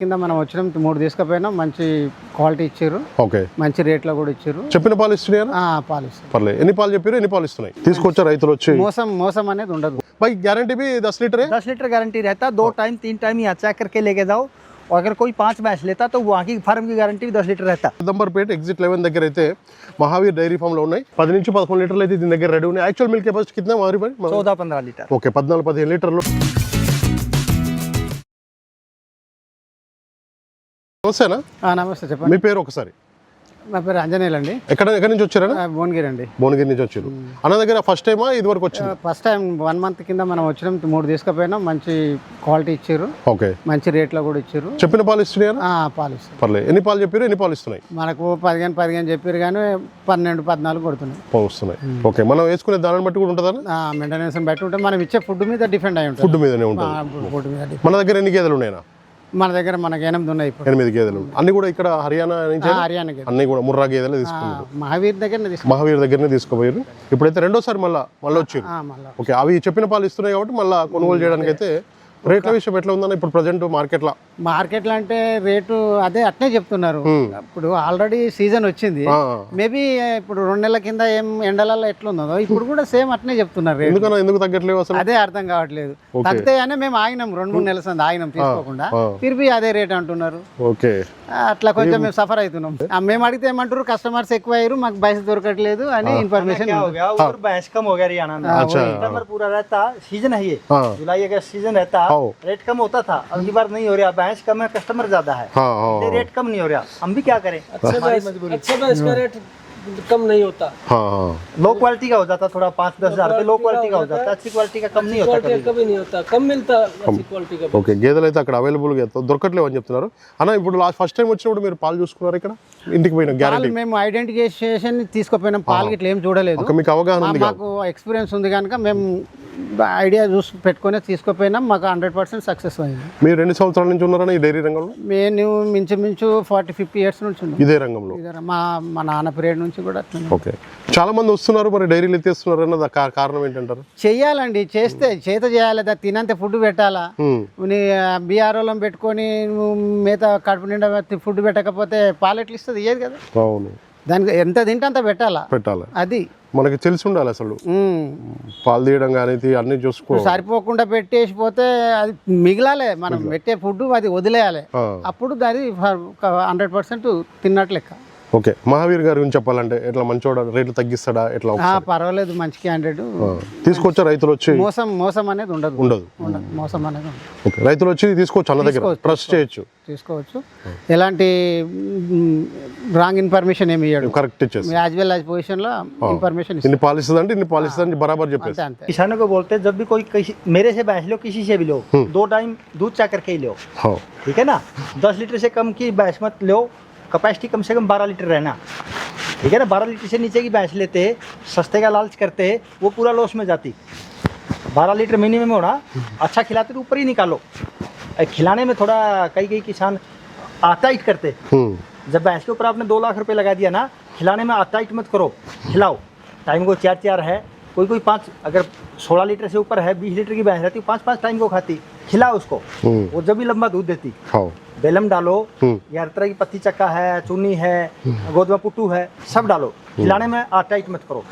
కింద మనం వచ్చినాం 3 తీసుకుపోయినా మంచి క్వాలిటీ ఇచ్చారు. ఓకే, మంచి రేట్లో కూడా ఇచ్చారు. చెప్పిన పాలు ఇస్తున్నాయా? పాలు ఇస్తారు. పర్లేదు. ఎన్ని పాలు చెప్పారు, ఎన్ని పాలు ఇస్తున్నాయి? తీసుకొచ్చా రైతులు వచ్చి? మోసం అనేది ఉండదు भाई गारंटी भी 10 लीटर है? 10 लीटर गारंटी रहता, 2 टाइम 3 टाइम यहाँ चेक करके लेके जाओ. और अगर कोई 5 भैंस लेता तो वहाँ की फार्म की गारंटी भी 10 लीटर रहता. దంబర్పేట ఎగ్జిట్ 11 దగ్గర అయితే మహావీర్ డైరీ ఫామ్ లో ఉన్నాయి. 10 నుంచి 11 లీటర్లు అయితే దీని దగ్గర రెడీ ఉన్నాయి. యాక్చువల్ మిల్క్ కెపాసిటీ కిतना మహావీర్ భాయ్? 14-15 लीटर. ఓకే, 14-15 లీటర్లు. నమస్తేనా? నమస్తే, చెప్పండి. మీ పేరు ఒకసారి? నా పేరు అంజనేయులు అండి. ఎక్కడి నుంచి వచ్చారా? భువనగిరి అండి. భువనగిరి నుంచి వచ్చారు. అన్న దగ్గర ఫస్ట్ టైమా ఇది వరకు వచ్చింది? ఫస్ట్ టైం 1 మంత్ కింద మనం వచ్చినాం 3 తీసుకుపోయినా మంచి క్వాలిటీ ఇచ్చారు. ఓకే, మంచి రేట్లో కూడా ఇచ్చారు. చెప్పిన పాలు ఇస్తున్నాయా? పాలు ఇస్తారు. పర్లేదు. ఎన్ని పాలు చెప్పారు, ఎన్ని పాలు ఇస్తున్నాయి? మనకు 15 చెప్పారు కానీ 12-14 కొడుతున్నాయి. వస్తున్నాయి. ఓకే, మనం వేసుకునే దానిని బట్టి కూడా ఉంటుందా? మెయింటెనెన్స్ బట్టి ఉంటుంది. మనం ఇచ్చే ఫుడ్ మీద డిపెండ్ అయి ఉంటుంది. ఫుడ్ మీదనే ఉంటుంది. ఫుడ్ మీద మన దగ్గర ఎన్ని గేదెలు ఉన్నాయా? మన దగ్గర మనకి 8 ఉన్నాయి. 8 గేదెలు. అన్ని కూడా ఇక్కడ హర్యానా నుంచి? హర్యానా గేదె. అన్ని కూడా ముర్రా గేదెలు తీసుకున్నారు. మహావీర్ దగ్గర మహావీర్ దగ్గరనే తీసుకుపోయారు. ఇప్పుడైతే రెండోసారి మళ్ళీ వచ్చారు. ఓకే, అవి చెప్పిన పాలు ఇస్తున్నాయి కాబట్టి మళ్ళీ కొనుగోలు చేయడానికి అయితే రేట్ల విషయం ఎట్లా ఉందన్న ఇప్పుడు ప్రజెంట్ మార్కెట్లో అంటే రేటు అదే అట్నే చెప్తున్నారు. ఇప్పుడు ఆల్రెడీ సీజన్ వచ్చింది. మేబీ ఇప్పుడు 2 నెలల కింద ఏం ఎండలలో ఎట్లుందో ఇప్పుడు కూడా సేమ్ అట్నే చెప్తున్నారు. ఎందుకు తగ్గట్లేదు అసలు? అదే అర్థం కావట్లేదు. తగ్గితేనే మేము ఆగినాం, 2-3 నెలల సంది ఆగినాం తీసుకోకుండా. తిరిగి అదే రేట్ అంటున్నారు. ఓకే, అట్లా కొంచెం మేము సఫర్ అవుతున్నాం. మేము అడిగితే ఏమంటారు, కస్టమర్స్ ఎక్కువ అయ్యారు, మాకు బయట దొరకట్లేదు అని ఇన్ఫర్మేషన్. भैंस कम हो गया हरियाणा में. सितंबर पूरा रहता, सीजन है ये, जुलाई अगस्त सीजन रहता, रेट कम होता था. अब की बार नहीं हो रहा. भैंस कम है, कस्टमर ज्यादा है, रेट कम नहीं हो रहा. हम भी क्या करें? अच्छा भैंस का रेट कम नहीं होता. लो क्वालिटी का हो जाता, थोड़ा 5-10 हजार रुपए लो क्वालिटी का हो जाता. अच्छी क्वालिटी का कम नहीं होता. कभी नहीं होता, कम मिलता अच्छी क्वालिटी का. ఓకే, గేదెలు అయితే అక్కడ అవైలబుల్ గా దొరకట్లేవు అని చెప్తున్నారు. అన్న ఇప్పుడు ఫస్ట్ టైం వచ్చినప్పుడు మీరు పాలు చూసుకున్నారు ఇక్కడ? ఇంటికి పోయిన గ్యారెంటీ మేము ఐడెంటిఫికేషన్ తీసుకుపోయినాం. పాలు ఇట్లా ఏం చూడలేదు. మీకు అవగాహన ఉంది? మాకు ఎక్స్పీరియన్స్ ఉంది కనుక మేము ఐడియా చూసి పెట్టుకుని తీసుకుపోయినాం. మాకు 100% సక్సెస్ అయింది. మీరు 2 సంవత్సరాల నుంచి ఉన్నారని ఈ డైరీ రంగంలో? నేను మించుమించు 40-50 ఇయర్స్ నుంచి ఉన్నాను ఇదే రంగంలో. మా నాన్న పీరియడ్ నుంచి కూడా. ఓకే, చాలా మంది వస్తున్నారు, మరి డైరీలు ఎత్తేస్తున్నారు అన్నది కారణం ఏంటంటారు? చెయ్యాలండి, చేస్తే చేత చేయాలి. తినంత ఫుడ్ పెట్టాలా? బీఆర్ఓలో పెట్టుకొని మిగతా కడుపు నిండా ఫుడ్ పెట్టకపోతే పాలు ఎట్లా ఇస్తుంది? ఇయ్యేది కదా. అవును, దానికి ఎంత తింటే అంత పెట్టాలి. అది మనకి తెలిసి ఉండాలి అసలు. పాలు తీయడం కానీ అన్ని చూసుకో. సరిపోకుండా పెట్టేసిపోతే అది మిగిలాలి. మనం పెట్టే ఫుడ్ అది వదిలేయాలి. అప్పుడు దాని 100% తిన్నట్లు లెక్క. ఓకే, మహావీర్ గారి గురించి చెప్పాలంటే ఎట్లా మంచోడా? రేట్లు తగ్గిస్తాడా? ఎట్లా? పర్వాలేదు, మంచి క్యాండిడేట్. తీసుకొచ్చా రైతులు వచ్చి? మోసం అనేది ఉండదు. మోసం అనేది ఉండదు. ఓకే, రైతులు వచ్చి తీసుకోవచ్చు, అన్న దగ్గర ట్రస్ట్ తీసుకోవచ్చు. ఎలాంటి రాంగ్ ఇన్ఫర్మేషన్ ఏమి ఇవ్వడు. కరెక్ట్ ఇచ్చేసి యాజ్ వెల్ యాజ్ పొజిషన్ లో ఇన్ఫర్మేషన్ ఇన్ని పాలిస్తుంది అంటే ఇన్ని పాలిస్తుంది బరాబర్ చెప్పేసి. किसानों को बोलते हैं जब भी कोई मेरे से भैंस लो, किसी से भी लो, 2 टाइम दूध चेक करके ही लो. ठीक है ना. 10 लीटर से कम की भैंस मत लो. कैपेसिटी कम से कम 12 लीटर रहना. ठीक है ना. 12 लीटर से नीचे की भैंस लेते, सस्ते का लालच करते, वो पूरा लॉस में जाती. 12 लीटर मिनिमम होना. अच्छा खिलाते तो ऊपर ही निकालो. खिलाने में थोड़ा कई किसान आटाइट करते. जब भैंस के ऊपर आपने 2 लाख रुपए लगा दिया ना, खिलाने में आटाइट मत करो. खिलाओ. टाइम को 4 है, कोई 5, अगर 16 लीटर से ऊपर है, 20 लीटर की भैंस रहती, 5 टाइम को खाती. खिलाओ उसको, वो जब भी लंबा दूध देती. बेलम डालो, या हर तरह की पत्ती चक्का है, चुन्नी है, गोदमा पुट्टू है, सब डालो. खिलाने में आटाइट मत करो.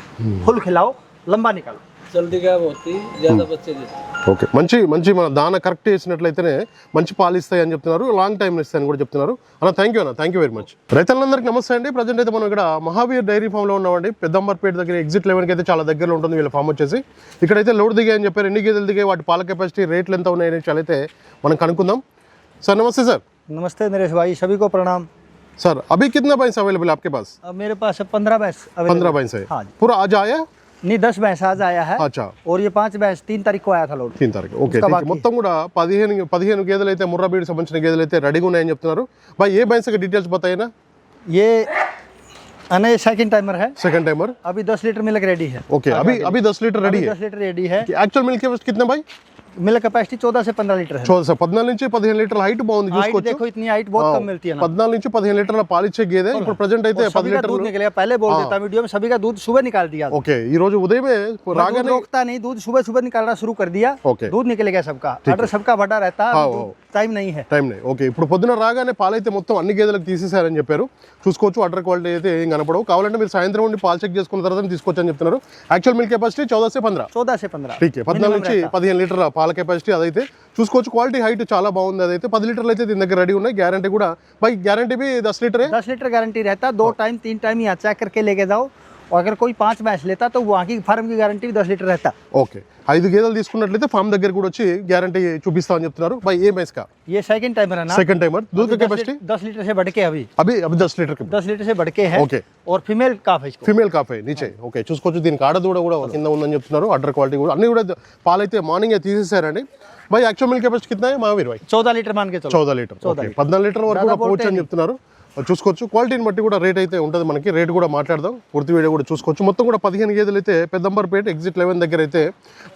फुल खिलाओ, लंबा निकालो. जल्दी गायब होती, ज्यादा बच्चे देती. ఓకే, మంచి మన దాన కరెక్ట్ చేసినట్లయితేనే మంచి పాలు ఇస్తాయి అని చెప్తున్నారు. లాంగ్ టైం ఇస్తాయని కూడా చెప్తున్నారు. అన్న థ్యాంక్ యూ వెరీ మచ్. రైతులందరికీ నమస్తే అండి. ప్రజెంట్ అయితే మనం ఇక్కడ మహావీర్ డైరీ ఫామ్లో ఉన్నామండి. పెద్దంబర్పేట దగ్గర ఎగ్జిట్ 11 అయితే చాలా దగ్గరలో ఉంటుంది వీళ్ళ ఫామ్ వచ్చేసి. ఇక్కడైతే లోడ్ దిగాయని చెప్పారు. ఎన్ని గేదెలు దిగాయి, వాటి పాల కెపాసిటీ, రేట్లు ఎంత ఉన్నాయని చాలా అయితే మనం కనుక్కుందాం. సార్ నమస్తే. సార్ नमस्ते नरेश भाई, सभी को प्रणाम. सर अभी कितना भैंस अवेलेबल है आपके पास? अब मेरे पास 15 भैंस. 15 भैंस है. हाँ, पूरा आज आया? नहीं, 10 भैंस आज आया है. अच्छा. और ये 5 भैंस 3 तारीख को आया था लोड. 3 तारीख. ఓకే, మొత్తం కూడా 15 గేదెలు అయితే ముర్రా బీడ్ సంబంధించిన గేదెలు అయితే రెడీగా ఉన్నాయని చెప్తున్నారు. भाई ये भैंस के डिटेल्स बताइए ना. ये अने सेकंड टाइमर है. Second timer. अभी 10 लीटर मिल्क रेडी है. ओके, अभी 10 लीटर रेडी है. 10 लीटर रेडी है. एक्चुअल मिल्क कितना भाई? मिल्क कैपेसिटी 14 से 15 लीटर है। 14 నుంచి 15 లీటర్ల హైట్ బాగుంది हाइट చూసుకోవచ్చు देखो इतनी हाइट बहुत कम मिलती है ना। 14 నుంచి 15 లీటర్ల పాలిచ్చే గేదె ఇప్పుడు ప్రెజెంట్ అయితే और 10 सभी का లీటర్లు दूध निकलेगा, पहले बोल देता वीडियो में, सभी का दूध सुबह निकाल दिया। ఓకే ఈ రోజు ఉదయమే मैं दूध రాగానే रोकता नहीं, दूध सुबह सुबह निकालना शुरू कर दिया। ఓకే दूध निकलेगा सबका, ऑर्डर सबका बड़ा रहता है, हाँ, दूध टाइम नहीं है। టైం నే ఓకే ఇప్పుడు పొద్దున రాగానే పాలైతే మొత్తం అన్ని గేదెలకు తీసేశారని చెప్పారు చూసుకోవచ్చు అడ్డర్ క్వాలిటీ అయితే ఏం కనపడవు కావాలంటే మీరు సాయంత్రం ఉండి పాలు చెక్ చేసుకున్న తర్వాత తీసుకోవచ్చు అని చెప్తున్నారు యాక్చువల్ మిల్క్ కెపాసిటీ 14 से 15 14 से 15 ఠీక్ 14 నుంచి 15 లీటర్ల పాల కెపాసిటీ అదైతే చూసుకోవచ్చు క్వాలిటీ హైట్ చాలా బాగుంది అదైతే 10 లీటర్లు అయితే దీని దగ్గర రెడీ ఉన్నాయి గ్యారంటీ కూడా బై గ్యారంటీ भी 10 लीटर है 10 लीटर गारंटी रहता, 2 टाइम 3 टाइम यहाँ चेक करके लेके जाओ। और अगर कोई 5 भैंस लेता तो वहाँ की फार्म की गारंटी भी 10 लीटर रहता। ఓకే 5 గేదెలు తీసుకున్నట్లయితే ఫామ్ దగ్గర కూడా వచ్చి గ్యారంటీ చూపిస్తామని చెప్తున్నారు బై ఏ మైస్ का ये सेकंड टाइमर है ना, सेकंड टाइमर दूध का कैपेसिटी 10 लीटर से बढ़ के अभी अभी 10 लीटर के 10 लीटर से बढ़ के है। ఓకే और फीमेल काफ है इसको। ఫీమేల్ కాఫే నీచే ఓకే చూసుకోవచ్చు దీనికి ఆడదూడ కూడా కింద ఉందని చెప్తున్నారు అడ్డర్ క్వాలిటీ కూడా అన్ని కూడా పాలైతే మార్నింగ్ తీసేసారండి బై యాక్చువల్ మిల్క్ కెపాసిటీ कितना है महावीर भाई 14 लीटर मान के चलो। 14 లీటర్ ఓకే 14 లీటర్ వరకు కూడా పోవచ్చు అని చెప్తున్నారు చూసుకోవచ్చు క్వాలిటీని బట్టి కూడా రేట్ అయితే ఉంటుంది మనకి రేట్ కూడా మాట్లాడదాం పూర్తి వీడియో కూడా చూసుకోవచ్చు మొత్తం కూడా 15 గేదెలు అయితే పెద్దంబర్పేట ఎగ్జిట్ 11 దగ్గర అయితే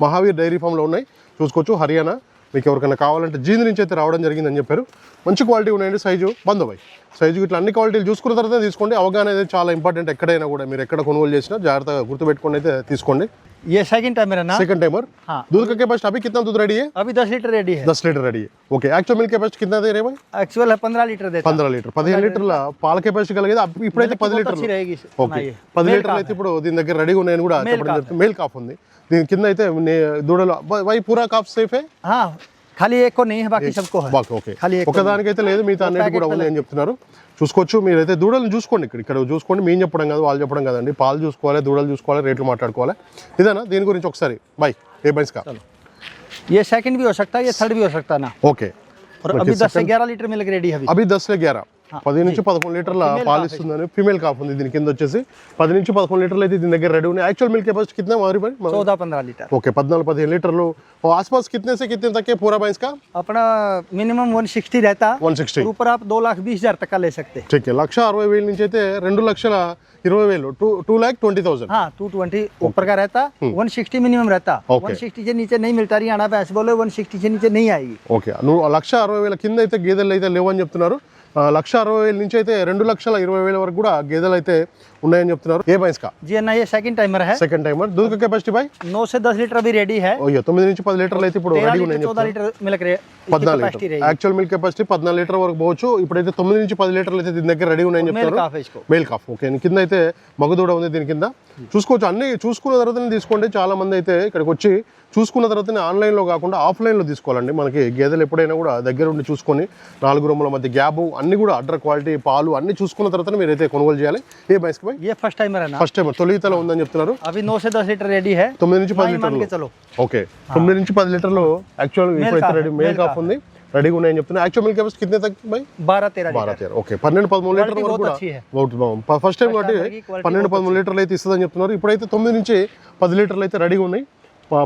మహావీర్ డైరీ ఫామ్లో ఉన్నాయి చూసుకోవచ్చు హర్యానా మీకు ఎవరికైనా కావాలంటే జీంద్ నుంచి అయితే రావడం జరిగిందని చెప్పారు మంచి క్వాలిటీ ఉన్నాయండి సైజు బందోబాయ్ సైజు ఇట్లా అన్ని క్వాలిటీలు చూసుకున్న తర్వాత తీసుకోండి అవగాహన అయితే చాలా ఇంపార్టెంట్ ఎక్కడైనా కూడా మీరు ఎక్కడ కొనుగోలు చేసినా జాగ్రత్తగా గుర్తుపెట్టుకొని అయితే తీసుకోండి ये सेकंड टाइमर है ना। सेकंड टाइमर हाँ। दूध का कैपेसिटी अभी कितना दूध रेडी है अभी 10 लीटर रेडी है। 10 लीटर रेडी है ओके एक्चुअल मिल्क कैपेसिटी कितना दे रहे हैं भाई एक्चुअल है 15 लीटर देता। 15 లీటర్ 15 లీటర్ల పాల కెపాసిటీ కలిగేది ఇప్పుడైతే 10 లీటర్లు अच्छी रहेगी ఓకే 10 లీటర్లు అయితే ఇప్పుడు దీని దగ్గర రెడీగా ఉన్నాయని కూడా చెప్పడం జరుగుతుంది మేల్ కాఫ్ ఉంది దీని కింద అయితే దూడలు వై పూరా కాఫ్ సేఫ్ है हाँ, खाली एक को नहीं है, बाकी सबको है। బాగా ఓకే खाली एक ఒకదానికైతే లేదు మిగతా అన్నిటి కూడా ఉంది అని చెప్తున్నారు చూసుకోవచ్చు మీరైతే దూడలను చూసుకోండి ఇక్కడ చూసుకోండి మేము చెప్పడం కాదు వాళ్ళు చెప్పడం కదండి పాలు చూసుకోవాలి దూడలు చూసుకోవాలి రేట్లు మాట్లాడుకోవాలి ఇదేనా దీని గురించి ఒకసారి బై ఏ బైన్స్ కా ये सेकंड भी हो सकता है, ये थर्ड भी हो सकता है ना। ఓకే और अभी 10 से 11 लीटर मिल्क रेडी है अभी। అవి 10 से 11 10 నుంచి 11 లీటర్ల పాలు ఇస్తుందని ఫీమేల్ కాఫ్ ఉంది దీని కింద వచ్చేసి 10 నుంచి 11 లీటర్లు అయితే దీని దగ్గర రెడీ ఉన్నాయి యాక్చువల్ మిల్క్ కెపాసిటీ कितना हमारी भाई 14-15 लीटर। ओके 14-15 लीटरలు और आसपास कितने से कितने तक है पूरा भैंस का अपना मिनिमम 160 रहता, 160 ऊपर आप 2,20,000 तक का ले सकते। ठीक है 1,60,000 నుంచి అయితే 2,20,000 2,20,000 हाँ 220 ऊपर का रहता, 160 मिनिमम रहता। Okay. 160 से नीचे नहीं मिलता, हरियाणा भैंस बोले 160 से नीचे नहीं आएगी। ఓకే నువ్వు 1,60,000 కింద అయితే గేదెలు అయితే లేవని చెప్తున్నారు 1,60,000 నుంచి అయితే 2,20,000 వరకు కూడా గేదెలు అయితే ఉన్నాయని చెప్తున్నారు ఏ భైంస్ కా जी ना, ये सेकंड टाइमर है। సెకండ్ టైమర్ दूध का कैपेसिटी भाई 9 से 10 लीटर अभी रेडी है। ఓయో 9 నుంచి 10 లీటర్లు అయితే ఇప్పుడు 13 రెడీ लीटर ఉన్నాయని 14 చెప్తున్నారు लीटर मिल्क 14 कैपेसिटी లీటర్ रहेगी। యాక్చువల్ మిల్క్ కెపాసిటీ 14 లీటర్ వరకు పోవచ్చు ఇప్పుడైతే 9 నుంచి 10 లీటర్లు అయితే దీని దగ్గర రెడీ ఉన్నాయని मेल చెప్తున్నారు काफ है इसको। మేల్ కాఫ్ ఓకే కింద అయితే మగదూడ ఉంది దీని కింద చూసుకోవచ్చు అన్ని చూసుకున్న తర్వాతనే తీసుకోండి చాలా మంది అయితే ఇక్కడికి వచ్చి చూసుకున్న తర్వాతనే ఆన్లైన్లో కాకుండా ఆఫ్లైన్లో తీసుకోవాలండి మనకి గేదెలు ఎప్పుడైనా కూడా దగ్గర ఉండి చూసుకొని 4 రూముల మధ్య గ్యాబ్ అన్ని కూడా అడ్డర్ క్వాలిటీ పాలు అన్ని చూసుకున్న తర్వాత మీరైతే కొనుగోలు చేయాలి ఏ బైస్కి బై ये फर्स्ट टाइमर है ना। ఫస్ట్ టైం తొలితల ఉందని చెప్తున్నారు अभी 9 से 10 लीटर रेडी है। 9 నుంచి 10 मान के లీటర్లు चलो। ఓకే 9 నుంచి 10 లీటర్లు యాక్చువల్ ఇప్పుడైతే రెడీ మేల్ కాఫ్ ఉంది రెడీగా ఉన్నాయని చెప్తున్నారు యాక్చువల్ మిల్క్ కెపాసిటీ కితనే తక్ బై 12-13 12 13 ఓకే 12-13 లీటర్ల వరకు కూడా अच्छी है। बहुत బాగుంది ఫస్ట్ టైం కాబట్టి 12-13 లీటర్లు అయితే ఇస్తుందని చెప్తున్నారు ఇప్పుడైతే 9 నుంచి 10 లీటర్లు అయితే రెడీగా ఉన్నాయి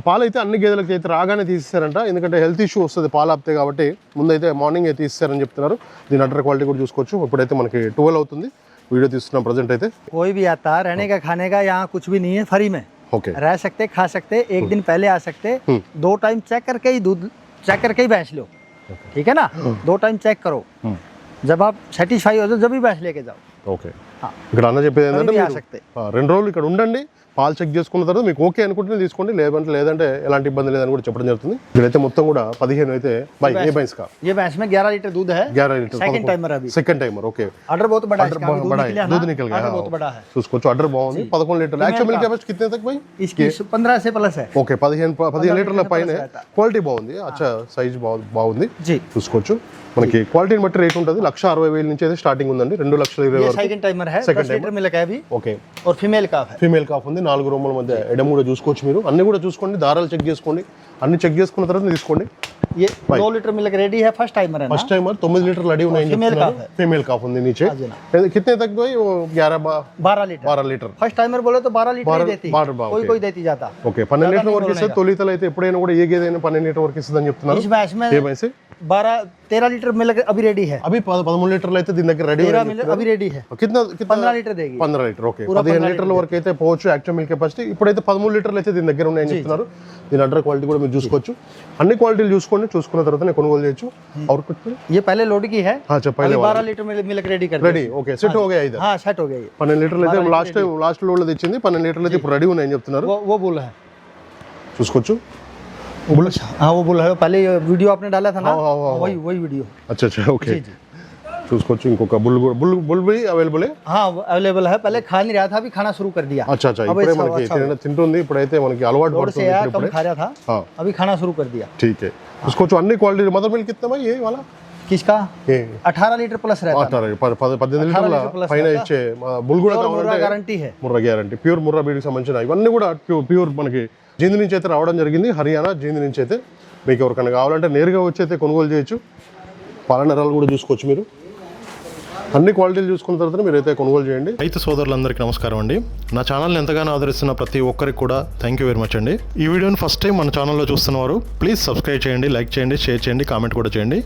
పాలు అయితే అన్ని గేదెలకి అయితే రాగానే తీసేశారంట ఎందుకంటే హెల్త్ ఇష్యూ వస్తుంది పాలు ఆపితే కాబట్టి ముందైతే మార్నింగ్ అయితే తీసేశారని చెప్తున్నారు దీని అడ్డర్ క్వాలిటీ కూడా చూసుకోవచ్చు ఇప్పుడైతే మనకి 12 అవుతుంది వీడియో తీస్తున్నాం ప్రజెంట్ అయితే कोई भी आता रहने का खाने का यहाँ कुछ भी नहीं है, फ्री में ఓకే रह सकते, खा सकते, एक दिन पहले आ सकते, 2 टाइम चेक करके ही दूध चेक करके ही भैंस लो, ठीक है ना। 2 टाइम चेक करो, जब आप सेटिस्फाई हो जाओ जब भी भैंस लेके जाओ। ఓకే हाँ। ఇక్కడ అన్న చెప్పేది ఏంటంటే कभी भी आ మీరు सकते। 2 రోజులు ఇక్కడ ఉండండి పాలు చెక్ చేసుకున్న తర్వాత మీకు ఓకే అనుకుంటే తీసుకోండి లేదంటే ఎలాంటి ఇబ్బంది లేదని కూడా చెప్పడం జరుగుతుంది ఇక్కడైతే మొత్తం కూడా 15 అయితే బై ఏ బైన్స్ కా ये भैंस में 11 लीटर दूध है। 11 लीटर सेकंड टाइमर अभी। సెకండ్ టైమర్ ఓకే ऑर्डर बहुत बड़ा है इसका, अभी बड़ा निकला है ना, दूध निकल गया ऑर्डर बहुत बड़ा है। చూసుకోవచ్చు అడ్డర్ బాగుంది 11 లీటర్లు యాక్చువల్ మిల్క్ కెపాసిటీ कितने तक भाई इसकी 15 से प्लस है। ఓకే 15 లీటర్ల పైన క్వాలిటీ బాగుంది అచ్చా సైజ్ బాగుంది जी చూసుకోవచ్చు మనకి క్వాలిటీని బట్టి రేట్ ఉంటుంది 1,60,000 నుంచి అయితే స్టార్టింగ్ ఉందండి 2,20,000 ये వరకు सेकंड टाइमर है, 10 लीटर मिल्क है अभी। ఓకే और फीमेल काफ है। ఫీమేల్ కాఫ్ ఉంది 4 రూముల మధ్య ఎడమ కూడా చూసుకోవచ్చు మీరు అన్ని కూడా చూసుకోండి దారాలు చెక్ చేసుకోండి అన్ని చెక్ చేసుకున్న తర్వాత తీసుకోండి ये 2 लीटर मिल्क रेडी है, फर्स्ट टाइमर है ना। ఫస్ట్ టైమర్ 9 లీటర్లు రెడీ ఉన్నాయని చెప్తున్నారు ఫీమేల్ కాఫ్ ఉంది नीचे हाँ जी ना। कितने तक भाई वो 12 लीटर 12 లీటర్ फर्स्ट टाइमर बोले तो 12 लीटर ही देती, 12 कोई okay। कोई देती जाता। ఓకే 12 లీటర్ వరకు ఇస్తే తొలితలు అయితే ఎప్పుడైనా కూడా ఏ గేదైనా 12 లీటర్ వరకు ఇస్తుందని చెప్తున్నారు इस भैंस में ఏ భైంస్ 13 लीटर मिल्क अभी रेडी है, అవి 13 లీటర్లు అయితే దీని దగ్గర రెడీ 13 मिल्क अभी रेडी है, కింద 15 लीटर देगी। 15 లీటర్ ఓకే 15 లీటర్ల వరకు అయితే పోవచ్చు యాక్చువల్ మిల్క్ కెపాసిటీ. ఇప్పుడైతే 13 లీటర్లు అయితే దీని దగ్గర ఉన్నాయని చెప్తున్నారు. దీని అడ్డర్ క్వాలిటీ కూడా మీరు చూసుకోవచ్చు. అన్ని క్వాలిటీలు చూసుకోండి, చూసుకున్న తర్వాత నేను కొనుగోలు చేయొచ్చు. और कुछ ये पहले लोड की है, हाँ पहले 12 लीटर मिल्क रेडी कर రెడీ ఓకే సెట్ हो गया इधर. हाँ सेट हो गया ये, 12 లీటర్లు అయితే లాస్ట్ లోడ్ లో తెచ్చింది. 12 లీటర్లు అయితే ఇప్పుడు రెడీ ఉన్నాయని చెప్తున్నారు. वो बुल है, చూసుకోవచ్చు. हाँ वो बुल है, पहले वीडियो आपने डाला था ना, हाँ, वही वीडियो। अच्छा ఓకే చూసుకోవచ్చు. ఇంకొక బుల్ भी అవైలబుల్ हाँ अवेलेबल है, पहले खा नहीं रहा था, अभी खाना शुरू कर दिया। अच्छा ఇప్పుడే మనకి తింటుంది. ఇప్పుడైతే మనకి అలవాటు से పడుతుంది. आया कम खा रहा था, हाँ अभी खाना शुरू कर दिया। ठीक है చూసుకోవచ్చు. అన్ని క్వాలిటీ మదర్ మిల్క్ कितना भाई ये वाला किसका ये 18 लीटर प्लस रहता है, 18 లీటర్ల పైన ఇచ్చే బుల్ కూడా కావాలంటే गारंटी है। ముర్రా గ్యారంటీ ప్యూర్ ముర్రా బీడ్కి సంబంధించిన ఇవన్నీ కూడా ప్యూర్ మనకి జీంది నుంచి అయితే రావడం జరిగింది. హర్యానా జీంది నుంచి అయితే మీకు ఎవరికైనా కావాలంటే నేరుగా వచ్చి అయితే కొనుగోలు చేయొచ్చు. పాలనరాలు కూడా చూసుకోవచ్చు. మీరు అన్ని క్వాలిటీలు చూసుకున్న తర్వాత మీరైతే కొనుగోలు చేయండి. రైతు సోదరులందరికీ నమస్కారం అండి. నా ఛానల్ని ఎంతగానో ఆదరిస్తున్న ప్రతి ఒక్కరికి కూడా థ్యాంక్ యూ వెరీ మచ్ అండి. ఈ వీడియోని ఫస్ట్ టైం మన ఛానల్లో చూస్తున్నవారు ప్లీజ్ సబ్స్క్రైబ్ చేయండి, లైక్ చేయండి, షేర్ చేయండి, కామెంట్ కూడా చేయండి.